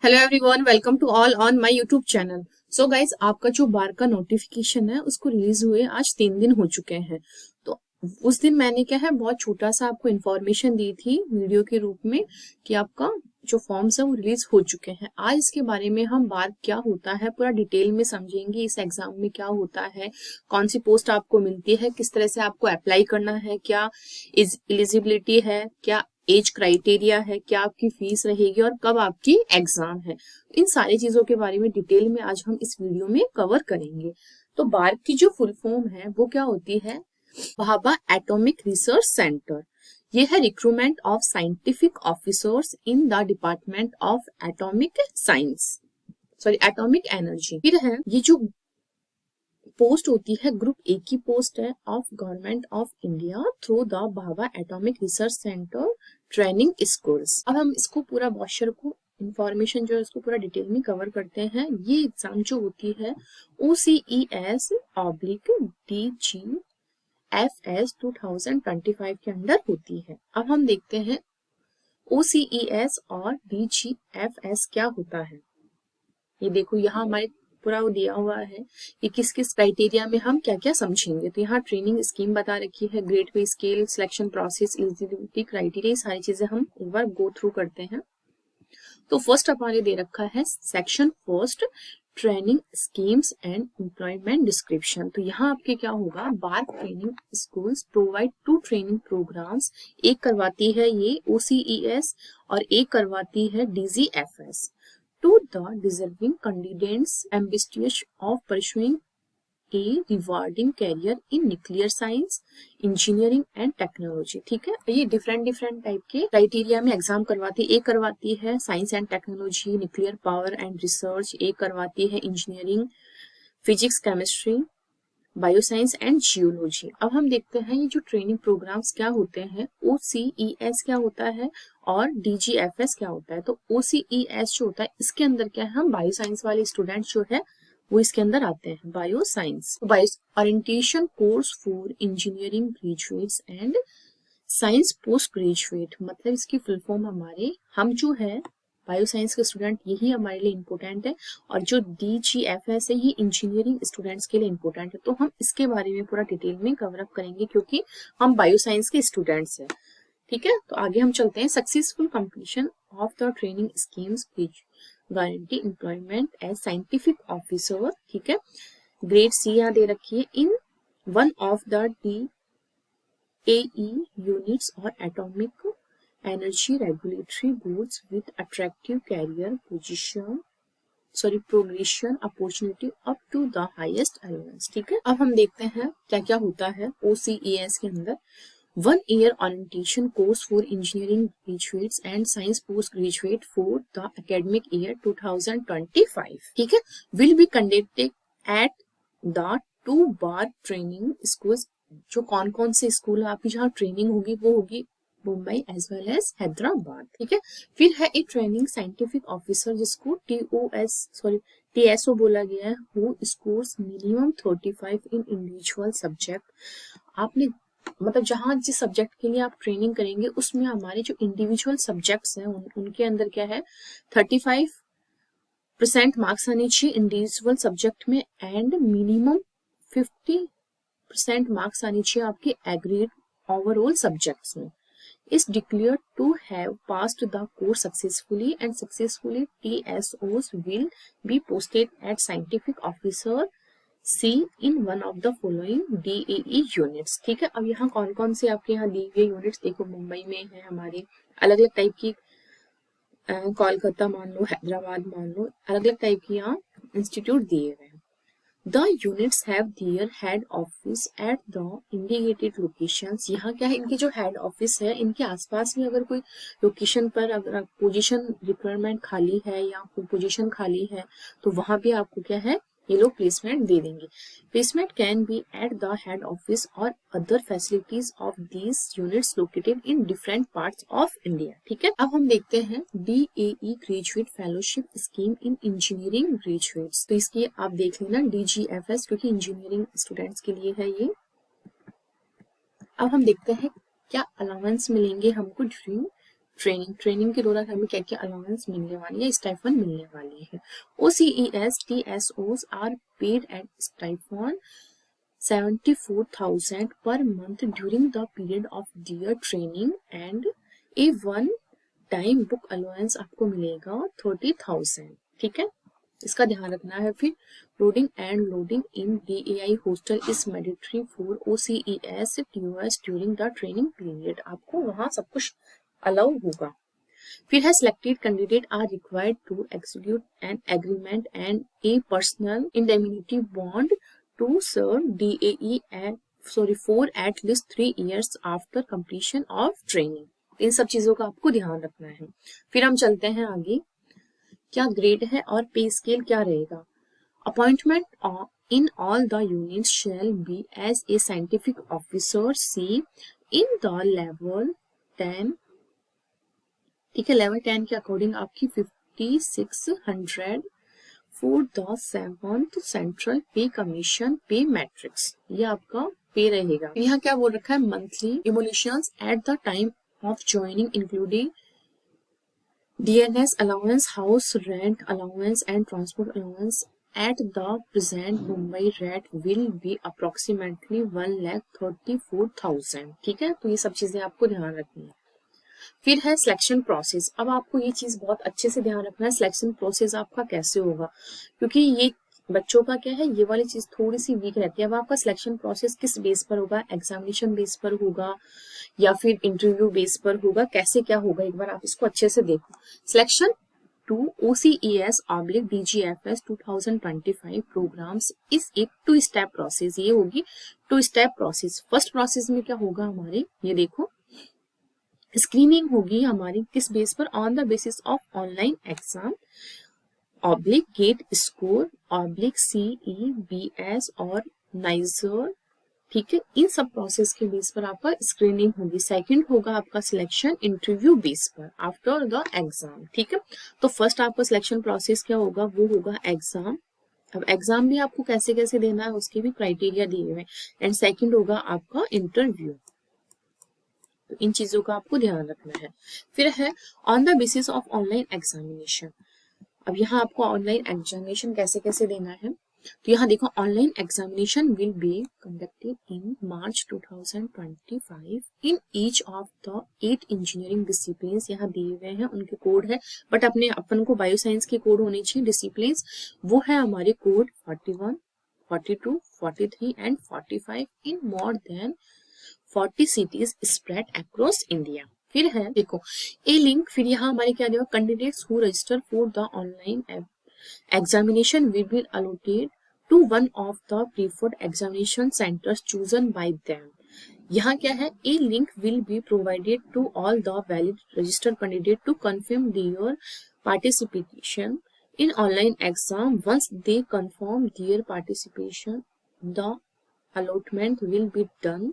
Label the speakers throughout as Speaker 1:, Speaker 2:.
Speaker 1: Hello everyone, welcome to all on my YouTube channel. So guys, आपका जो बार का notification है उसको रिलीज हुए आज 3 दिन हो चुके हैं। तो उस दिन मैंने क्या है बहुत छोटा सा आपको इन्फॉर्मेशन दी थी वीडियो के रूप में कि आपका जो फॉर्म्स है वो रिलीज हो चुके हैं। आज इसके बारे में हम बार क्या होता है पूरा डिटेल में समझेंगे। इस एग्जाम में क्या होता है, कौन सी पोस्ट आपको मिलती है, किस तरह से आपको अप्लाई करना है, क्या एलिजिबिलिटी है, क्या एज क्राइटेरिया है, क्या आपकी फीस रहेगी और कब आपकी एग्जाम है। इन सारी चीजों के बारे में डिटेल में आज हम इस वीडियो में कवर करेंगे। तो बार की जो फुल फॉर्म है वो क्या होती है? Bhabha atomic research centre. ये है recruitment of scientific officers in the department of atomic science, sorry atomic energy. फिर है ये जो पोस्ट होती है ग्रुप ए की पोस्ट है of government of India through the Bhabha atomic research centre training schools. अब हम इसको पूरा वॉशर को इंफॉर्मेशन जो है उसको पूरा डिटेल में कवर करते हैं। ये एग्जाम जो होती है OCES/DGFS 2025 के अंडर होती है। अब हम देखते हैं OCES और DGFS क्या होता है। ये देखो यहाँ हमारे पूरा वो दिया हुआ है कि किस किस क्राइटेरिया में हम क्या क्या समझेंगे। तो यहाँ ट्रेनिंग स्कीम बता रखी है, grade pay scale, selection process, eligibility criteria, सारी चीजें हम एक बार गो थ्रू करते हैं। तो फर्स्ट हमारे दे रखा है section first, training schemes and employment description. तो यहाँ आपके क्या होगा, बार training schools provide 2 training programs. एक करवाती है ये OCES और एक करवाती है DGFS to the deserving candidates ambitious of pursuing a rewarding career in nuclear science, engineering and technology। ठीक है, ये डिफरेंट टाइप के क्राइटेरिया में एग्जाम करवाती है। एक करवाती है science and technology, nuclear power and research, एक करवाती है engineering, physics, chemistry, bioscience and geology. अब हम देखते हैं ये जो ट्रेनिंग प्रोग्राम्स क्या होते हैं, OCES क्या होता है और DGFS क्या होता है। तो OCES जो होता है इसके अंदर क्या है, हम बायोसाइंस वाले स्टूडेंट जो है वो इसके अंदर आते हैं। Bioscience orientation course for engineering graduates and science post graduate, मतलब इसकी फुल फॉर्म हमारे हम जो है बायोसाइंस के स्टूडेंट, यही हमारे लिए इम्पोर्टेंट है। और जो DGFS है ये इंजीनियरिंग स्टूडेंट्स के लिए इम्पोर्टेंट है। तो हम इसके बारे में पूरा डिटेल में कवर अप करेंगे क्योंकि हम बायोसाइंस के स्टूडेंट्स हैं। ठीक है, तो आगे हम चलते हैं। Successful completion of the training schemes which guarantee employment as scientific officer. ठीक है, ग्रेड C यहाँ दे रखी है in one of the DAE units और atomic energy regulatory boards with attractive career progression opportunity up to the highest allowance। ठीक है, अब हम देखते हैं क्या क्या होता है OCES के अंदर। 1 year orientation course for engineering graduates and science post graduate for the academic year 2025। ठीक है, will be conducted at the 2 bar training schools। जो कौन कौन से स्कूल आपकी जहाँ ट्रेनिंग होगी वो होगी Mumbai as well as Hyderabad. ठीक है, फिर है एक ट्रेनिंग साइंटिफिक ऑफिसर जिसको TSO बोला गया है, who scores minimum 35 in individual subject. आपने मतलब जहाँ जिस सब्जेक्ट के लिए आप ट्रेनिंग करेंगे उसमें हमारे जो इंडिविजुअल सब्जेक्ट्स हैं उनके अंदर क्या है 35% मार्क्स आने चाहिए इंडिविजुअल सब्जेक्ट में एंड मिनिमम 50% मार्क्स आने चाहिए आपके एग्रीड ओवरऑल सब्जेक्ट्स में। is declared to have passed the course successfully and successfully TSOs will be posted at scientific officer C in one of the following DAE units। ठीक है, अब यहाँ कौन कौन से आपके यहाँ दिए हुए यूनिट्स देखो, मुंबई में है हमारे, अलग अलग टाइप की, कोलकाता मान लो, हैदराबाद मान लो, अलग अलग टाइप की यहाँ इंस्टीट्यूट दिए हुए हैं। The units have their head office at the indicated locations। यहाँ क्या है, इनकी जो हेड ऑफिस है इनके आसपास में अगर कोई लोकेशन पर अगर पोजीशन रिक्वायरमेंट खाली है या कोई पोजीशन खाली है तो वहां पे आपको क्या है ये लोग प्लेसमेंट दे देंगे। Placement can be at the head office और other facilities of these units located in different parts of India. ठीक है, अब हम देखते हैं DAE graduate fellowship scheme in engineering graduates. तो इसकी आप देख लेना DGFS क्योंकि इंजीनियरिंग स्टूडेंट्स के लिए है ये। अब हम देखते हैं क्या अलाउंस मिलेंगे हमको ड्यूरिंग ट्रेनिंग के दौरान हमें क्या क्या अलाउंस मिलने वाली है, स्टाइफन मिलने वाली है। OCES TSOs are paid at stipend 74,000 per month during the period of their training and a one time book allowance आपको मिलेगा 30,000। ठीक है, इसका ध्यान रखना है। फिर loading and loading in DAI hostel is mandatory for OCES TOS during the training period, आपको वहां सब कुछ अलाउ होगा। फिर है selected candidate are required to execute an agreement and a personal indemnity bond to serve DAE for at least 3 years after completion of training. इन सब चीजों का आपको ध्यान रखना है। फिर हम चलते हैं आगे, क्या ग्रेड है और पे स्केल क्या रहेगा। Appointment in all the units shall be as a scientific officer C in the level 10। ठीक है, लेवल 10 के अकॉर्डिंग आपकी 5600 for the 7th central pay commission pay matrix, ये आपका पे रहेगा। यहाँ क्या बोल रखा है, monthly emoluments at the time of joining including DNS allowance, house rent allowance and transport allowance at the present Mumbai rate will be approximately 1,34,000। ठीक है, तो ये सब चीजें आपको ध्यान रखनी है। फिर है सिलेक्शन प्रोसेस। अब आपको ये चीज बहुत अच्छे से ध्यान रखना है, सिलेक्शन प्रोसेस आपका कैसे होगा, क्योंकि ये बच्चों का क्या है, ये वाली चीज थोड़ी सी वीक रहती है। अब आपका सिलेक्शन प्रोसेस किस बेस पर होगा, एग्जामिनेशन बेस पर होगा या फिर इंटरव्यू बेस पर होगा, कैसे क्या होगा, एक बार आप इसको अच्छे से देखो। Selection to OCES/DGFS 2025 programmes is एक 2 स्टेप प्रोसेस, ये होगी 2 स्टेप प्रोसेस। फर्स्ट प्रोसेस में क्या होगा हमारे, ये देखो, स्क्रीनिंग होगी हमारी किस बेस पर, on the basis of online exam oblique GATE score oblique CEBS और नाइजर। ठीक है, इन सब प्रोसेस के बेस पर आपका स्क्रीनिंग होगी। सेकंड होगा आपका सिलेक्शन इंटरव्यू बेस पर आफ्टर द एग्जाम। ठीक है, तो फर्स्ट आपका सिलेक्शन प्रोसेस क्या होगा, वो होगा एग्जाम। अब एग्जाम भी आपको कैसे कैसे देना है उसके भी क्राइटेरिया दिए हुए, एंड सेकंड होगा आपका इंटरव्यू। तो इन चीजों का आपको ध्यान रखना है। फिर है on the basis of online examination. अब यहाँ आपको ऑनलाइन एग्जामिनेशन कैसे कैसे देना है, तो यहाँ देखो, online examination will be conducted in March 2025 in each of the 8 engineering discipline. यहाँ दिए हुए हैं उनके कोड है, बट अपने अपन को बायोसाइंस के कोड होने चाहिए डिसिप्लिन, वो है हमारे code 41, 42, 43 and 45 in more than 40 cities spread across India। फिर है देखो ए लिंक, फिर यहाँ हमारे क्या दिया, candidates who register for the online examination will be allotted to one of the preferred examination centres chosen by them. यहाँ क्या है, a link will be provided to all the valid registered candidate to confirm their participation in online exam. Once they confirm their participation, the allotment will be done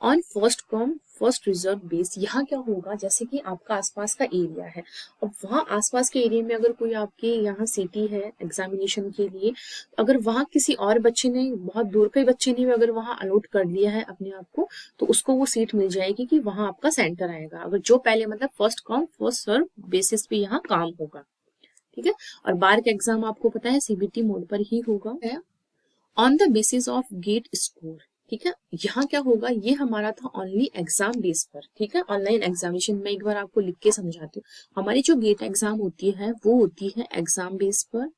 Speaker 1: on first come first reserve base. यहाँ क्या होगा, जैसे कि आपका आसपास का area है, अब वहाँ आसपास के एरिया में अगर कोई आपके यहाँ सिटी है एग्जामिनेशन के लिए, अगर वहाँ किसी और बच्चे ने, बहुत दूर के बच्चे ने अगर वहाँ अलॉट कर लिया है अपने आप को, तो उसको वो सीट मिल जाएगी कि वहाँ आपका सेंटर आएगा। अगर जो पहले मतलब first come first serve basis पे यहाँ काम होगा। ठीक है, और बार का एग्जाम आपको पता है CBT मोड पर ही होगा on the basis of GATE score. ठीक है, यहाँ क्या होगा, ये हमारा था ओनली एग्जाम बेस पर। ठीक है, ऑनलाइन एग्जामिनेशन में एक बार आपको लिख के समझाती हूँ। हमारी जो गेट एग्जाम होती है वो होती है एग्जाम बेस पर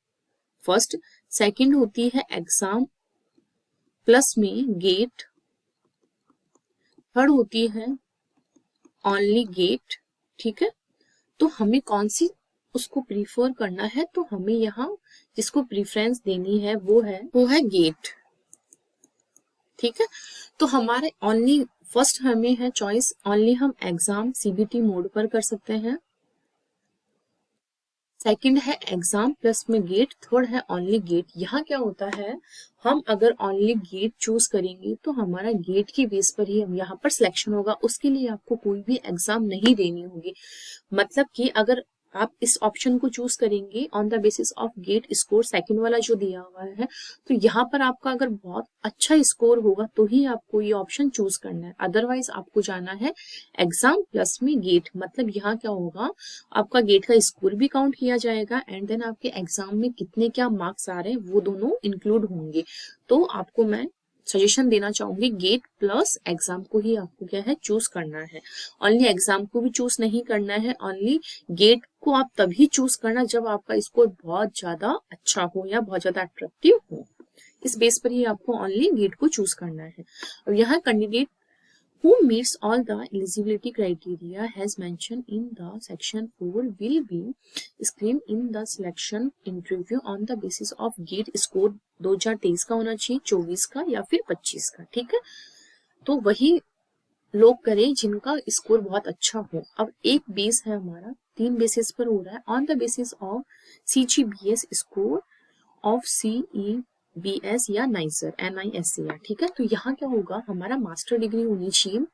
Speaker 1: फर्स्ट, सेकंड होती है एग्जाम प्लस में गेट, थर्ड होती है ओनली गेट। ठीक है, तो हमें कौन सी उसको प्रीफर करना है, तो हमें यहाँ जिसको प्रीफरेंस देनी है वो है गेट। ठीक है, तो हमारे ओनली फर्स्ट हमें है चॉइस, ओनली हम एग्जाम CBT मोड पर कर सकते हैं, सेकंड है एग्जाम प्लस में गेट, थर्ड है ओनली गेट। यहाँ क्या होता है, हम अगर ओनली गेट चूज करेंगे तो हमारा गेट की बेस पर ही हम यहाँ पर सिलेक्शन होगा, उसके लिए आपको कोई भी एग्जाम नहीं देनी होगी। मतलब कि अगर आप इस ऑप्शन को चूज करेंगे on the basis of GATE score, second वाला जो दिया हुआ है, तो यहाँ पर आपका अगर बहुत अच्छा स्कोर होगा तो ही आपको ये ऑप्शन चूज करना है, अदरवाइज आपको जाना है एग्जाम प्लस में गेट। मतलब यहाँ क्या होगा, आपका गेट का स्कोर भी काउंट किया जाएगा एंड देन आपके एग्जाम में कितने क्या मार्क्स आ रहे हैं वो दोनों इंक्लूड होंगे। तो आपको मैं सजेशन देना चाहूंगी गेट प्लस एग्जाम को ही आपको क्या है चूज करना है। ओनली एग्जाम को भी चूज नहीं करना है, ओनली गेट को आप तभी चूज करना जब आपका स्कोर बहुत ज्यादा अच्छा हो या बहुत ज्यादा अट्रैक्टिव हो। इस बेस पर ही आपको ओनली गेट को चूज करना है। और यहाँ candidate who meets all the eligibility criteria has mentioned in the section 4 will be screened in the selection interview on the basis of GATE score 2023 का होना चाहिए, 24 का या फिर 25 का। ठीक है, तो वही लोग करें जिनका स्कोर बहुत अच्छा हो। अब एक बेस है हमारा, 3 बेसिस पर हो रहा है, on the basis of CGBS score of CEBS या नाइसर NISER। ठीक है, तो यहाँ क्या होगा, हमारा मास्टर डिग्री होनी चाहिए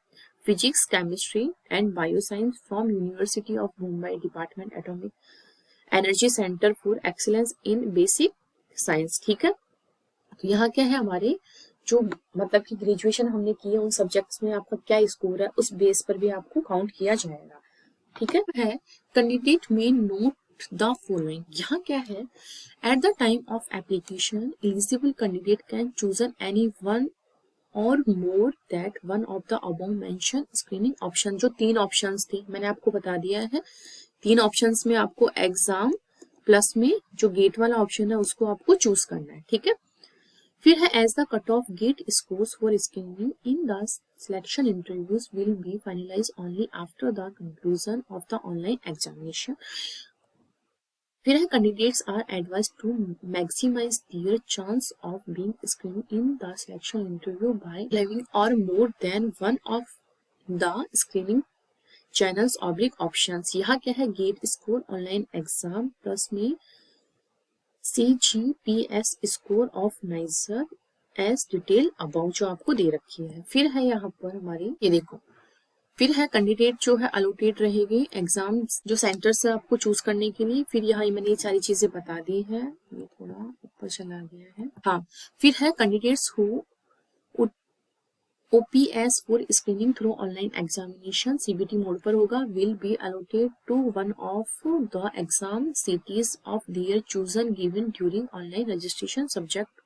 Speaker 1: physics, chemistry and bioscience from university of Mumbai, department atomic energy centre for excellence in basic science. ठीक है, तो यहाँ क्या है, हमारे जो मतलब कि ग्रेजुएशन हमने की है उन सब्जेक्ट्स में आपका क्या स्कोर है उस बेस पर भी आपको काउंट किया जाएगा। ठीक है, कैंडिडेट में नोट द फॉलोइंग। यहाँ क्या है, at the time of application eligible candidate can chosen any one or more that one of the above mention screening option. जो 3 ऑप्शंस थे मैंने आपको बता दिया है, 3 ऑप्शंस में आपको एग्जाम प्लस में जो गेट वाला ऑप्शन है उसको आपको चूज करना है। ठीक है, फिर है as the cut off GATE scores for screening in the selection interviews will be finalise only after the conclusion of the online examination. फिर है candidates are advised to maximise their chance of being screen in the selection interview by living or more than one of the screening channels oblique options. यहाँ क्या है, GATE score, online exam plus में CGPS score of NISER as detail about जो आपको दे रखी है। फिर है यहाँ पर हमारी ये देखो, फिर है कैंडिडेट जो है अलोटेट रहेगी एग्जाम जो सेंटर से आपको चूज करने के लिए। फिर यहाँ मैंने ये सारी चीजें बता दी है, ये थोड़ा ऊपर चला गया है। हाँ, फिर है candidates who OPS for screening through online examination CBT mode पर होगा, will be allotted to one of the exam cities of their chosen given during online registration subject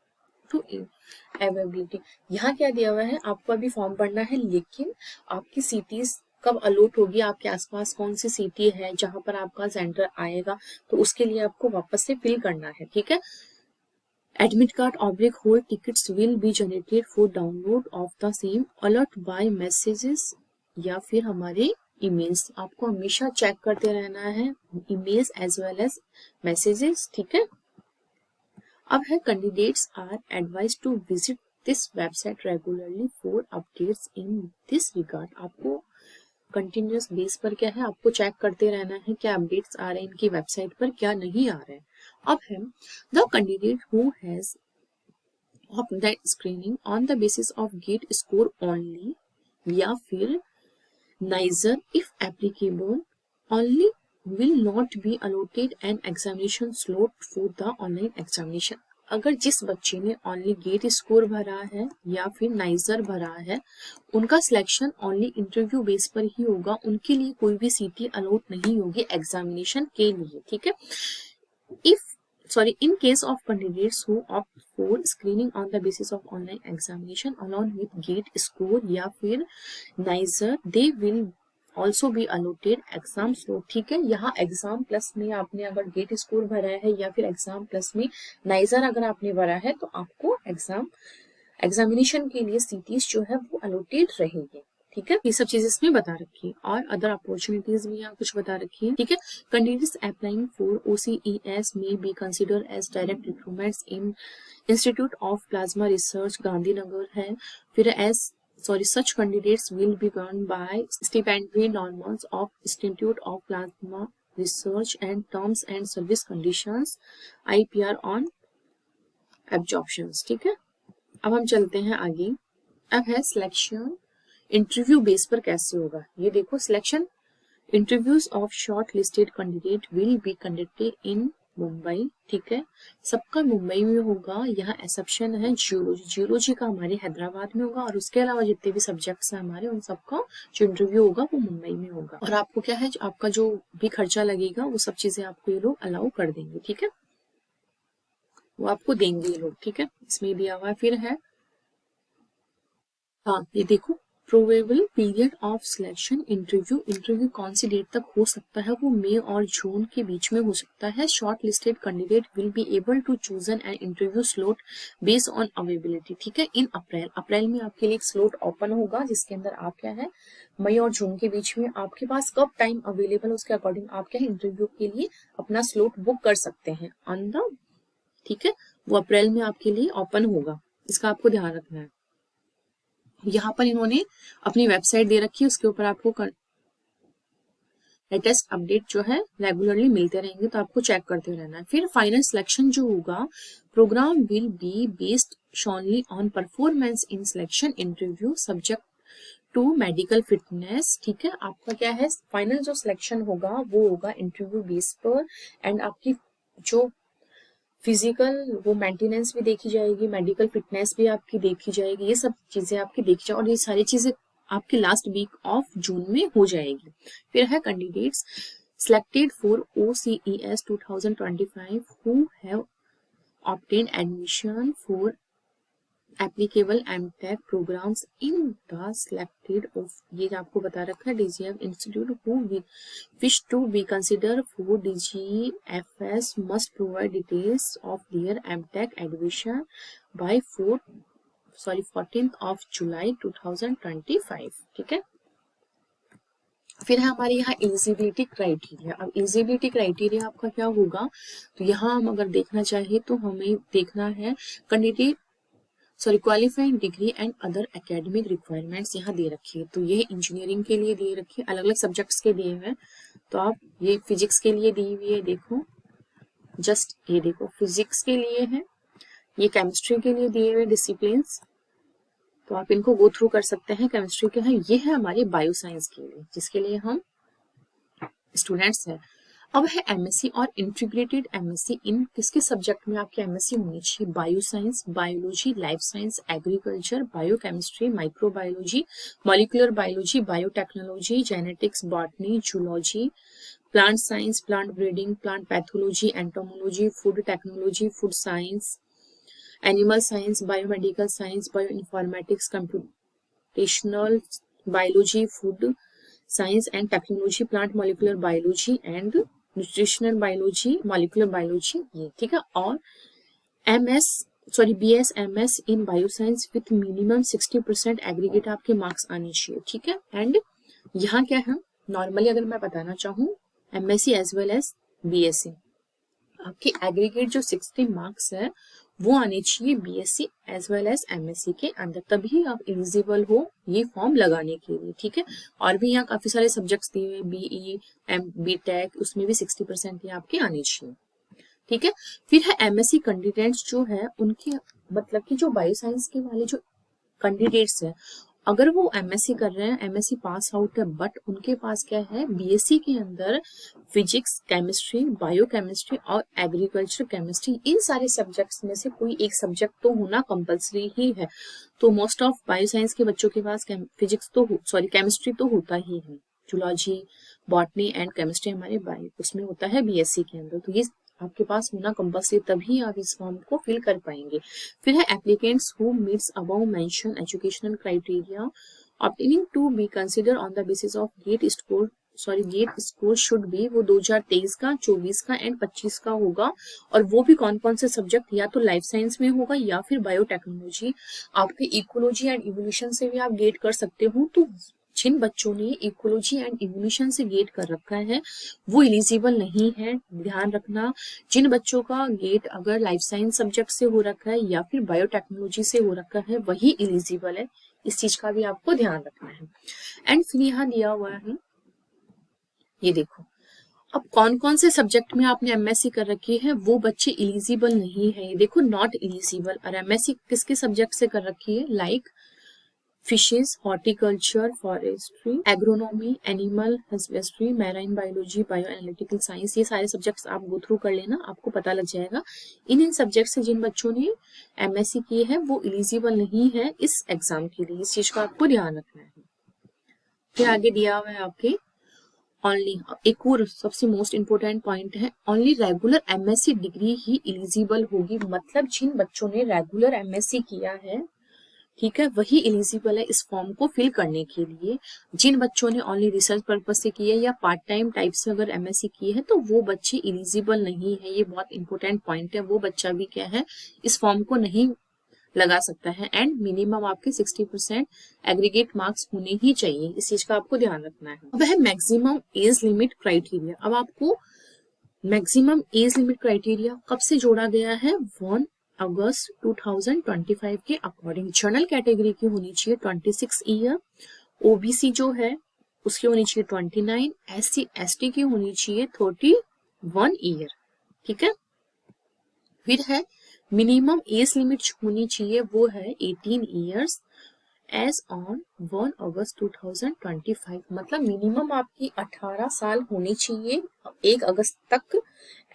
Speaker 1: to availability. यहाँ क्या दिया हुआ है, आपको अभी फॉर्म भरना है लेकिन आपकी सिटीज कब अलॉट होगी, आपके आसपास कौन सी सिटी है जहां पर आपका सेंटर आएगा, तो उसके लिए आपको वापस से फिल करना है। ठीक है, admit card oblique hall tickets will be generated for download of the same alert by messages या फिर हमारे ईमेल्स। आपको हमेशा चेक करते रहना है emails as well as messages. ठीक है, अब है candidates are advised to visit this website regularly for updates in this regard. आपको कंटिन्यूअस बेस पर क्या है, आपको चेक करते रहना है क्या अपडेट्स आ रहे हैं इनकी वेबसाइट पर, क्या नहीं आ रहे हैं। अब है the candidate who has of that screening on the basis of GATE score only या फिर NISER if applicable only will not be allotted an examination slot for the online examination। अगर जिस बच्चे ने ओनली गेट स्कोर भरा है या फिर नाइजर भरा है उनका सिलेक्शन ओनली इंटरव्यू बेस पर ही होगा, उनके लिए कोई भी सीटी अलॉट नहीं होगी एग्जामिनेशन के लिए। ठीक है, in case of candidates who opt for screening on the basis of online examination along with gate score या फिर niger, they will also be allotted exam slot. ठीक है, यहाँ एग्जाम प्लस में आपने अगर गेट स्कोर भरा है या फिर एग्जाम प्लस में नाइजर अगर आपने भरा है तो आपको एग्जामिनेशन के लिए सीटीज जो है वो अलोटेड रहेगी। ठीक है, ये सब चीजें इसमें बता रखी है और अदर अपॉर्चुनिटीज भी यहाँ कुछ बता रखी है। ठीक है, candidates applying for OCES may be consider as direct recruitments in institute of plasma research Gandhinagar है। फिर such candidates will be governed by stipendary norms of Institute of Plasma Research and Terms and Service Conditions IPR on absorptions। ठीक है, अब हम चलते हैं आगे। अब है सिलेक्शन इंटरव्यू बेस पर कैसे होगा। ये देखो, selection interviews of short listed candidate will be conducted in Mumbai, ठीक है, सबका मुंबई में होगा। यहाँ एक्सेप्शन है जियोलॉजी, जियोलॉजी का हमारे हैदराबाद में होगा और उसके अलावा जितने भी सब्जेक्ट्स हैं हमारे उन सबका जो इंटरव्यू होगा वो मुंबई में होगा। और आपको क्या है, आपका जो भी खर्चा लगेगा वो सब चीजें आपको ये लोग अलाउ कर देंगे, ठीक है, वो आपको देंगे ये लोग, ठीक है, इसमें दिया हुआ फिर है। हाँ ये देखो, probable period of selection interview, interview कौन सी डेट तक हो सकता है, वो मई और जून के बीच में हो सकता है। Shortlisted candidate will be able to choose an interview slot based on availability, ठीक है, इन अप्रैल, अप्रैल में आपके लिए एक स्लॉट ओपन होगा जिसके अंदर आप क्या है मई और जून के बीच में आपके पास कब टाइम अवेलेबल उसके अकॉर्डिंग आप क्या है इंटरव्यू के लिए अपना स्लॉट बुक कर सकते हैं ऑन द, ठीक है, वो अप्रैल में आपके लिए ओपन होगा, इसका आपको ध्यान रखना है। यहाँ पर इन्होंने अपनी वेबसाइट दे रखी है, उसके ऊपर आपको लेटेस्ट अपडेट जो है रेगुलरली मिलते रहेंगे, तो आपको चेक करते रहना है। फिर फाइनल सिलेक्शन जो होगा, programme will be based solely on performance in selection interview subject to medical fitness, ठीक है, आपका क्या है फाइनल जो सिलेक्शन होगा वो होगा इंटरव्यू बेस पर, एंड आपकी जो फिजिकल वो मेंटेनेंस भी देखी जाएगी, मेडिकल फिटनेस भी आपकी देखी जाएगी, ये सब चीजें आपकी देखी जाएगी और ये सारी चीजें आपकी लास्ट वीक ऑफ जून में हो जाएगी। फिर है candidates selected for OCES 2025 who have obtained admission for applicable MTech programs in the selected of, ये आपको बता रखा है DGF Institute who wish to be considered for DGFS must provide details of their MTech admission by 14th of July 2025, ठीक है। फिर है हमारे यहाँ एलिजिबिलिटी क्राइटेरिया। अब एलिजिबिलिटी क्राइटेरिया आपका क्या होगा, तो यहाँ हम अगर देखना चाहे तो हमें देखना है candidate qualifying degree and other academic requirements यहाँ दे रखी है, तो ये इंजीनियरिंग के लिए दे रखी है, अलग अलग सब्जेक्ट्स के दिए हुए हैं, तो आप ये फिजिक्स के लिए दी हुई है, देखो जस्ट ये देखो फिजिक्स के लिए है, ये केमिस्ट्री के लिए दिए हुए डिसिप्लिन्स, तो आप इनको गो थ्रू कर सकते हैं, केमिस्ट्री के हैं, ये है हमारे बायो साइंस के लिए जिसके लिए हम स्टूडेंट्स हैं। अब है एमएससी और इंटीग्रेटेड एमएससी, इन किसके सब्जेक्ट में आपकी एमएससी होनी चाहिए, bio science, biology, life science, agriculture, biochemistry, microbiology, molecular biology, biotechnology, genetics, botany, zoology, plant science, plant breeding, plant pathology, entomology, food technology, food science, animal science, biomedical science, bio informatics, computational biology, food science and technology, plant molecular biology and nutritional biology, molecular biology, ये ठीक है। और BS MS in bioscience with minimum 60% aggregate आपके marks आने चाहिए, ठीक है। And यहाँ क्या है, नॉर्मली अगर मैं बताना चाहूँ MSc as well as BSc, आपके एग्रीगेट जो 60 मार्क्स है वो आने चाहिए BSc as well as MSc के अंदर, तभी आप एलिजिबल हो ये फॉर्म लगाने के लिए, ठीक है। और भी यहाँ काफी सारे सब्जेक्ट्स दिए हुए BE BTech, उसमें भी 60% ये आपके आने चाहिए, ठीक है। फिर है MSc कैंडिडेट्स जो है उनके मतलब कि जो बायो साइंस के वाले जो कैंडिडेट्स है, अगर वो MSc कर रहे हैं, MSc पास आउट है, बट उनके पास क्या है BSc के अंदर फिजिक्स, केमिस्ट्री, बायोकेमिस्ट्री और एग्रीकल्चर केमिस्ट्री, इन सारे सब्जेक्ट्स में से कोई एक सब्जेक्ट तो होना कंपलसरी ही है। तो मोस्ट ऑफ बायो साइंस के बच्चों के पास फिजिक्स तो केमिस्ट्री तो होता ही है, जूलॉजी, बॉटनी एंड केमिस्ट्री हमारे बायो उसमें होता है BSc के अंदर, तो ये आपके पास होना कंपल्सरी, तभी आप इस फॉर्म को फिल कर पाएंगे। फिर है applicants who meets above mention educational criteria obtaining to be consider on the basis of GATE score should be, वो 2023 का, 24 का एंड 25 का होगा। और वो भी कौन कौन से सब्जेक्ट, या तो लाइफ साइंस में होगा या फिर बायोटेक्नोलॉजी, आपके इकोलॉजी एंड इवोल्यूशन से भी आप गेट कर सकते हो। तो जिन बच्चों ने इकोलॉजी एंड इवोल्यूशन से गेट कर रखा है वो एलिजिबल नहीं है, ध्यान रखना। जिन बच्चों का गेट अगर लाइफ साइंस सब्जेक्ट से हो रखा है या फिर बायोटेक्नोलॉजी से हो रखा है वही एलिजिबल है, इस चीज का भी आपको ध्यान रखना है। एंड फिर यहाँ दिया हुआ है, ये देखो अब कौन कौन से सब्जेक्ट में आपने MSc कर रखी है वो बच्चे एलिजिबल नहीं है, ये देखो नॉट एलिजिबल। और MSc किसके सब्जेक्ट से कर रखी है, like fishes, horticulture, forestry, agronomy, animal husbandry, marine biology, bio analytical science, ये सारे सब्जेक्ट्स आप गो थ्रू कर लेना, आपको पता लग जाएगा। इन सब्जेक्ट से जिन बच्चों ने एमएससी की है वो एलिजिबल नहीं है इस एग्जाम के लिए, इस चीज का आपको ध्यान रखना है। फिर आगे दिया हुआ है आपके ओनली, एक और सबसे मोस्ट इंपोर्टेंट पॉइंट है, ओनली रेगुलर एमएससी डिग्री ही एलिजिबल होगी। मतलब जिन बच्चों ने रेगुलर एमएससी किया है, ठीक है, वही एलिजिबल है इस फॉर्म को फिल करने के लिए। जिन बच्चों ने ओनली रिसर्च पर्पज से की है या पार्ट टाइम टाइप से अगर एमएससी की है तो वो बच्चे एलिजिबल नहीं है। ये बहुत इंपॉर्टेंट पॉइंट है, वो बच्चा भी क्या है इस फॉर्म को नहीं लगा सकता है। एंड मिनिमम आपके 60% एग्रीगेट मार्क्स होने ही चाहिए, इस चीज का आपको ध्यान रखना है। अब है मैक्सिमम एज लिमिट क्राइटेरिया। अब आपको मैक्सिमम एज लिमिट क्राइटेरिया कब से जोड़ा गया है? 1 अगस्त 2025 के अकॉर्डिंग। जनरल कैटेगरी की होनी चाहिए 26 ईयर, ओबीसी जो है उसकी होनी चाहिए 29, एससी एसटी की होनी चाहिए 31 ईयर, ठीक है। फिर है मिनिमम एज लिमिट होनी चाहिए वो है 18 ईयर्स एज ऑन 1 अगस्त 2025। मतलब मिनिमम आपकी 18 साल होनी चाहिए 1 अगस्त तक,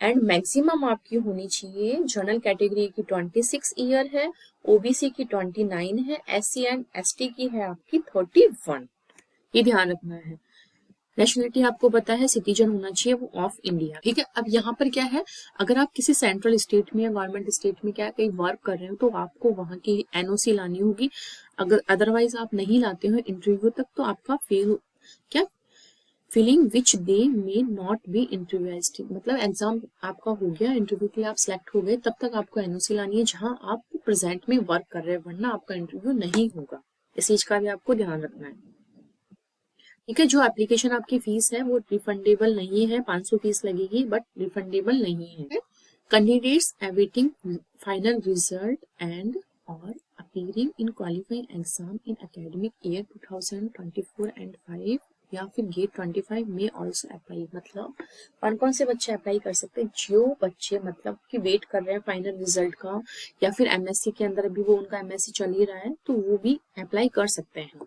Speaker 1: एंड मैक्सिमम आपकी होनी चाहिए जनरल कैटेगरी की 26 ईयर है, ओबीसी की 29 है, एससी एंड एसटी की है आपकी 31। ये ध्यान रखना है। नेशनलिटी आपको पता है सिटीजन होना चाहिए वो ऑफ इंडिया, ठीक है। अब यहाँ पर क्या है, अगर आप किसी सेंट्रल स्टेट में या गवर्नमेंट स्टेट में क्या कहीं वर्क कर रहे हो तो आपको वहां की एनओसी लानी होगी। अगर अदरवाइज आप नहीं लाते हो इंटरव्यू तक तो आपका फेल क्या filling which they may not be interviews. मतलब एग्जाम आपका हो गया, इंटरव्यू के लिए आप सिलेक्ट हो गए, तब तक आपको एनओसी लानी है जहां आप प्रेजेंट में वर्क कर रहे हैं, वरना आपका इंटरव्यू नहीं होगा। इस चीज का भी आपको ध्यान रखना है, ठीक है। जो एप्लीकेशन आपकी फीस है वो रिफंडेबल नहीं है, 500 फीस लगेगी बट रिफंडेबल नहीं है। Candidates awaiting final result and or appearing in qualifying exam in academic year 2024 and 5 या फिर गेट 25 में ऑल्सो अप्लाई। मतलब कौन कौन से बच्चे अप्लाई कर सकते हैं? जो बच्चे मतलब कि वेट कर रहे हैं फाइनल रिजल्ट का, या फिर एमएससी के अंदर अभी वो उनका एमएससी चल ही रहा है तो वो भी अप्लाई कर सकते हैं।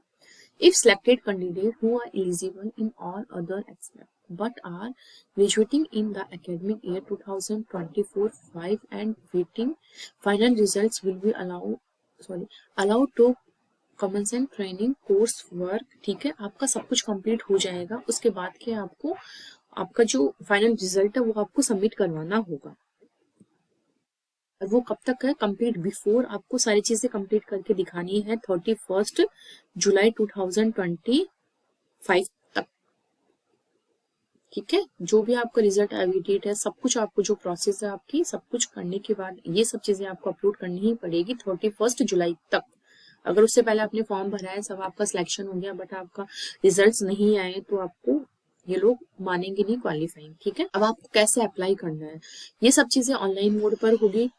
Speaker 1: If selected candidates who are eligible in all other aspects but are graduating in the academic year 2024-5 and waiting final results will be allowed to commence training course work, ठीक है। आपका सब कुछ कंप्लीट हो जाएगा, उसके बाद के आपको आपका जो फाइनल रिजल्ट है वो आपको सबमिट करवाना होगा। वो कब तक है कंप्लीट? बिफोर आपको सारी चीजें कंप्लीट करके दिखानी है 31 जुलाई 2025 तक, ठीक है। जो भी आपका रिजल्ट एविडेट है, सब कुछ आपको जो प्रोसेस है आपकी, सब कुछ करने के बाद ये सब चीजें आपको अपलोड करनी ही पड़ेगी 31 जुलाई तक। अगर उससे पहले आपने फॉर्म भरा है, सब आपका सिलेक्शन हो गया बट आपका रिजल्ट नहीं आए तो आपको ये लोग मानेंगे नहीं क्वालिफाइंग, ठीक है। अब आपको कैसे अप्लाई करना है, ये सब चीजें ऑनलाइन मोड पर होगी,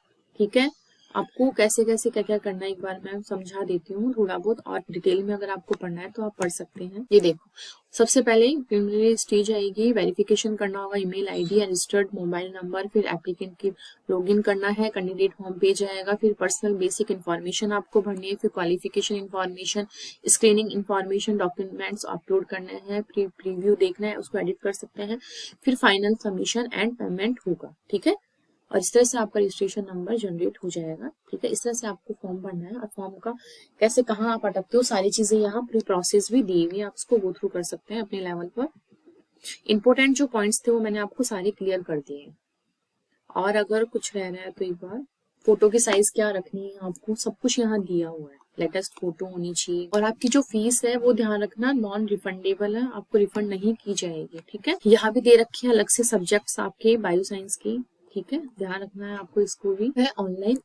Speaker 1: ठीक है। आपको कैसे कैसे क्या क्या करना है एक बार मैं समझा देती हूँ थोड़ा बहुत, और डिटेल में अगर आपको पढ़ना है तो आप पढ़ सकते हैं। ये देखो, सबसे पहले प्रीलिमिनरी स्टेज आएगी, वेरिफिकेशन करना होगा, email ID, registered mobile number, फिर एप्लीकेंट की लॉगिन करना है, कैंडिडेट होम पेज आएगा, फिर पर्सनल बेसिक इन्फॉर्मेशन आपको भरनी है, फिर qualification information, screening information, documents upload करना है, प्रीव्यू देखना है, उसको एडिट कर सकते हैं, फिर फाइनल सबमिशन एंड पेमेंट होगा, ठीक है। और इस तरह से आपका रजिस्ट्रेशन नंबर जनरेट हो जाएगा, ठीक है। इस तरह से आपको फॉर्म भरना है, और फॉर्म का कैसे कहाँ आप अटकते हो सारी चीजें यहाँ प्री प्रोसेस भी दी हुई है, आप इसको गो थ्रू कर सकते हैं अपने लेवल पर। इंपॉर्टेंट जो पॉइंट्स थे वो मैंने आपको सारे क्लियर कर दिए हैं, और अगर कुछ रह रहा है तो एक बार फोटो की साइज क्या रखनी है आपको, सब कुछ यहाँ दिया हुआ है, लेटेस्ट फोटो होनी चाहिए। और आपकी जो फीस है वो ध्यान रखना नॉन रिफंडेबल है, आपको रिफंड नहीं की जाएगी, ठीक है। यहाँ भी दे रखे हैं अलग से सब्जेक्ट्स आपके बायो साइंस की, ठीक है, ध्यान रखना है आपको इसको भी। है ऑनलाइन,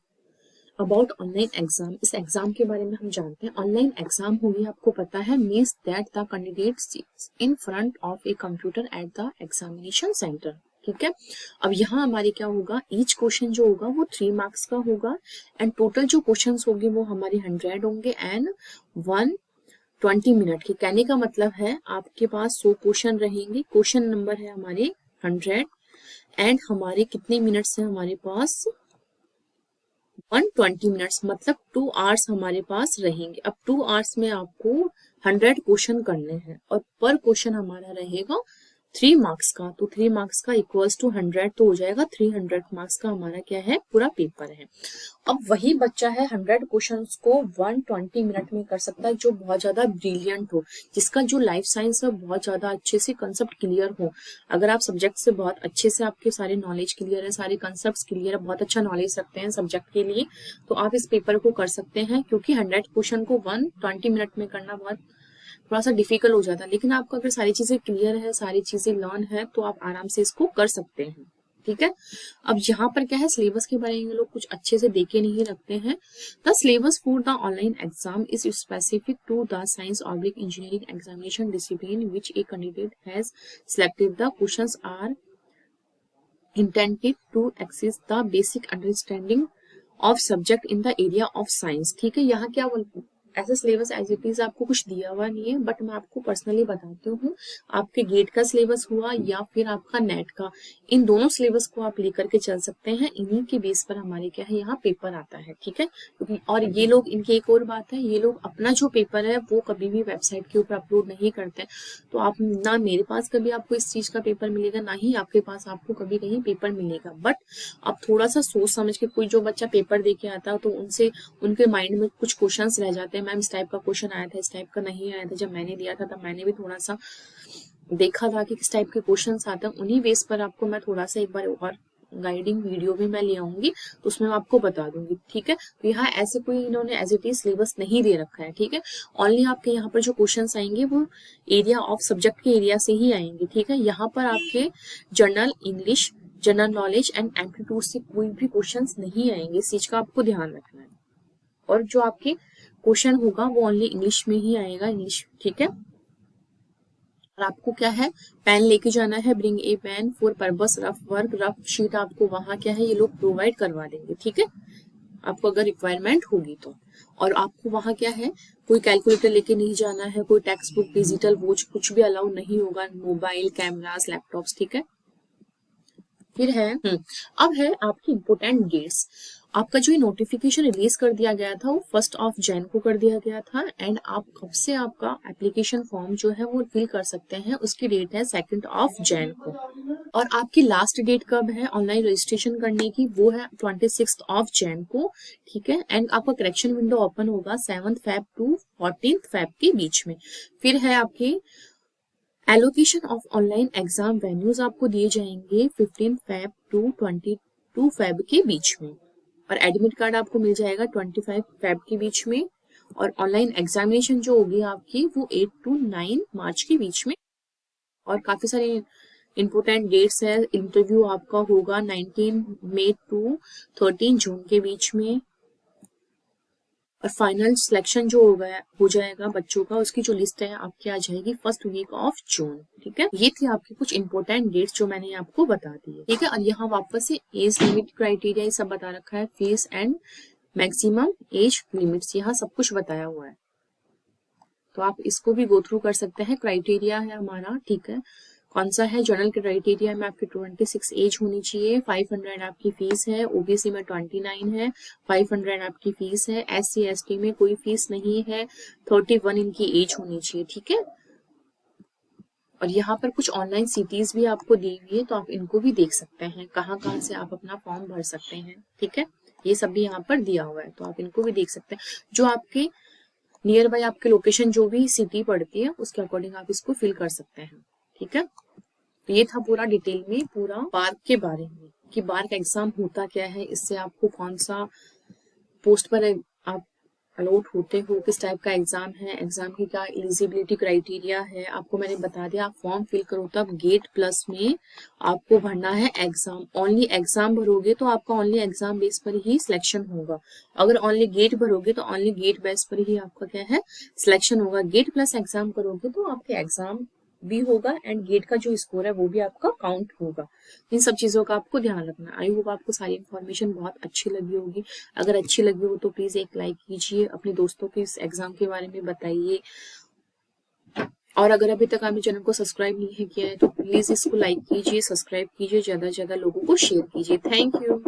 Speaker 1: अबाउट ऑनलाइन एग्जाम, इस एग्जाम के बारे में हम जानते हैं। ऑनलाइन एग्जाम होगी, आपको पता है, means that the candidate sits in front of a computer at the examination centre, ठीक है। अब यहाँ हमारे क्या होगा, ईच क्वेश्चन जो होगा वो 3 मार्क्स का होगा, एंड टोटल जो क्वेश्चन होंगे वो हमारे 100 होंगे एंड 120 मिनट के। कहने का मतलब है आपके पास 100 क्वेश्चन रहेंगे, क्वेश्चन नंबर है हमारे 100, एंड हमारे कितने मिनट्स हैं हमारे पास 120 मिनट्स मतलब 2 आवर्स हमारे पास रहेंगे। अब 2 आवर्स में आपको 100 क्वेश्चन करने हैं और पर क्वेश्चन हमारा रहेगा 3 मार्क्स का, तो 3 मार्क्स का इक्वल्स टू 100 तो हो जाएगा 300 मार्क्स का हमारा क्या है पूरा पेपर है। अब वही बच्चा है 100 क्वेश्चंस को 120 मिनट में कर सकता है जो बहुत ज्यादा ब्रिलियंट हो, जिसका जो लाइफ साइंस है बहुत ज्यादा अच्छे से कंसेप्ट क्लियर हो। अगर आप सब्जेक्ट से बहुत अच्छे से आपके सारे नॉलेज क्लियर है, सारे कंसेप्ट क्लियर है, बहुत अच्छा नॉलेज रखते हैं सब्जेक्ट के लिए, तो आप इस पेपर को कर सकते हैं। क्योंकि 100 क्वेश्चन को 120 मिनट में करना बहुत थोड़ा सा डिफिकल्ट हो जाता है, लेकिन आपको अगर सारी चीजें क्लियर है, सारी चीजें लर्न है, तो आप आराम से इसको कर सकते हैं। ठीक है, अब यहाँ पर क्या है सिलेबस के बारे में लोग कुछ अच्छे से देखे नहीं रखते हैं। The syllabus for the online exam is specific to the science oblique engineering examination discipline which a candidate has selected. The questions are intended to access the basic understanding of subject in the area of science। ठीक है, यहाँ क्या ऐसा syllabus as it is आपको कुछ दिया हुआ नहीं है, बट मैं आपको पर्सनली बताती हूँ। आपके गेट का सिलेबस हुआ या फिर आपका नेट का, इन दोनों सिलेबस को आप लेकर के चल सकते हैं। इन्हीं के बेस पर हमारे क्या है यहाँ पेपर आता है। ठीक है, क्योंकि और ये लोग, इनकी एक और बात है, ये लोग अपना जो पेपर है वो कभी भी वेबसाइट के ऊपर अपलोड नहीं करते। तो आप ना मेरे पास कभी आपको इस चीज का पेपर मिलेगा, ना ही आपके पास आपको कभी कहीं पेपर मिलेगा। बट आप थोड़ा सा सोच समझ के, कोई जो बच्चा पेपर दे के आता है तो उनसे उनके माइंड में कुछ क्वेश्चंस रह जाते हैं, मैम इस टाइप का क्वेश्चन आया था, इस टाइप का नहीं आया था। जब मैंने दिया था तब मैंने भी थोड़ा सा देखा था कि किस टाइप के क्वेश्चंस आते हैं। उन्हीं बेस पर आपको मैं थोड़ा सा एक बार और गाइडिंग वीडियो भी मैं ले आऊंगी, तो उसमें मैं आपको बता दूंगी। ठीक है, तो यहाँ ऐसे कोई इन्होंने एज इट इज सिलेबस नहीं दे रखा है। ठीक है, ओनली आपके यहाँ पर जो क्वेश्चंस आएंगे वो एरिया ऑफ सब्जेक्ट के एरिया से ही आएंगे। ठीक है, यहाँ पर आपके general English, general knowledge and aptitude से कोई भी क्वेश्चंस नहीं आएंगे। इस चीज का आपको ध्यान रखना है। और जो आपके क्वेश्चन होगा वो ओनली इंग्लिश में ही आएगा, इंग्लिश। ठीक है, और आपको क्या है पेन लेके जाना है, bring a pen for purpose rough work. Rough sheet आपको वहां क्या है ये लोग प्रोवाइड करवा देंगे। ठीक है, आपको अगर रिक्वायरमेंट होगी तो। और आपको वहां क्या है कोई कैलकुलेटर लेके नहीं जाना है, कोई टेक्स्ट बुक, डिजिटल वॉच कुछ भी अलाउ नहीं होगा, मोबाइल, कैमरास, लैपटॉप्स। ठीक है, फिर है अब है आपकी इम्पोर्टेंट डेट्स। आपका जो नोटिफिकेशन रिलीज कर दिया गया था वो 1 जैन को कर दिया गया था। एंड आप कब से आपका एप्लीकेशन फॉर्म जो है वो फिल कर सकते हैं, उसकी डेट है 2 जैन को। और आपकी लास्ट डेट कब है ऑनलाइन रजिस्ट्रेशन करने की, वो है 26 जैन को। ठीक है, एंड आपका करेक्शन विंडो ओपन होगा 7 फेब टू 14 फेब के बीच में। फिर है आपकी allocation of online exam venues आपको दिए जाएंगे 15 फेब टू 22 फेब के बीच में। और एडमिट कार्ड आपको मिल जाएगा 25 फेब के बीच में। और ऑनलाइन एग्जामिनेशन जो होगी आपकी वो 8 टू 9 मार्च के बीच में। और काफी सारे इंपोर्टेंट डेट्स है। इंटरव्यू आपका होगा 19 मई टू 13 जून के बीच में। और फाइनल सिलेक्शन जो हो जाएगा बच्चों का, उसकी जो लिस्ट है आपकी आ जाएगी 1st वीक ऑफ जून। ठीक है, ये थी आपकी कुछ इंपॉर्टेंट डेट्स जो मैंने आपको बता दी है। ठीक है, और यहाँ वापस से एज लिमिट क्राइटेरिया ये सब बता रखा है, fees and maximum age limits यहाँ सब कुछ बताया हुआ है, तो आप इसको भी गो थ्रू कर सकते हैं। क्राइटेरिया है हमारा, ठीक है, कौन सा है जनरल क्राइटेरिया में आपकी 26 एज होनी चाहिए, 500 आपकी फीस है, ओबीसी में 29 है, 500 आपकी फीस है, SC ST में कोई फीस नहीं है, 31 इनकी एज होनी चाहिए। ठीक है, और यहाँ पर कुछ ऑनलाइन सिटीज भी आपको दी हुई है, तो आप इनको भी देख सकते हैं, कहाँ कहाँ से आप अपना फॉर्म भर सकते हैं। ठीक है, ये सब भी यहाँ पर दिया हुआ है, तो आप इनको भी देख सकते हैं। जो आपके नियर बाय आपके लोकेशन जो भी सिटी पड़ती है उसके अकॉर्डिंग आप इसको फिल कर सकते हैं। ठीक है, तो ये था पूरा डिटेल में पूरा बार्क के बारे में कि बार्क एग्जाम होता क्या है, इससे आपको कौन सा पोस्ट पर आप अलॉट होते हो, किस टाइप का एग्जाम है, एग्जाम की क्या एलिजिबिलिटी क्राइटेरिया है, आपको मैंने बता दिया। आप फॉर्म फिल करो तब गेट प्लस में आपको भरना है एग्जाम। ओनली एग्जाम भरोगे तो आपका ओनली एग्जाम बेस पर ही सिलेक्शन होगा। अगर ओनली गेट भरोगे तो ओनली गेट बेस पर ही आपका क्या है सिलेक्शन होगा। गेट प्लस एग्जाम करोगे तो आपके एग्जाम भी होगा एंड गेट का जो स्कोर है वो भी आपका काउंट होगा। इन सब चीजों का आपको ध्यान रखना। आई होप आपको सारी इन्फॉर्मेशन बहुत अच्छी लगी होगी। अगर अच्छी लगी हो तो प्लीज एक लाइक कीजिए, अपने दोस्तों को इस एग्जाम के बारे में बताइए। और अगर अभी तक आपने चैनल को सब्सक्राइब नहीं किया है तो प्लीज इसको लाइक कीजिए, सब्सक्राइब कीजिए, ज्यादा से ज्यादा लोगों को शेयर कीजिए। Thank you.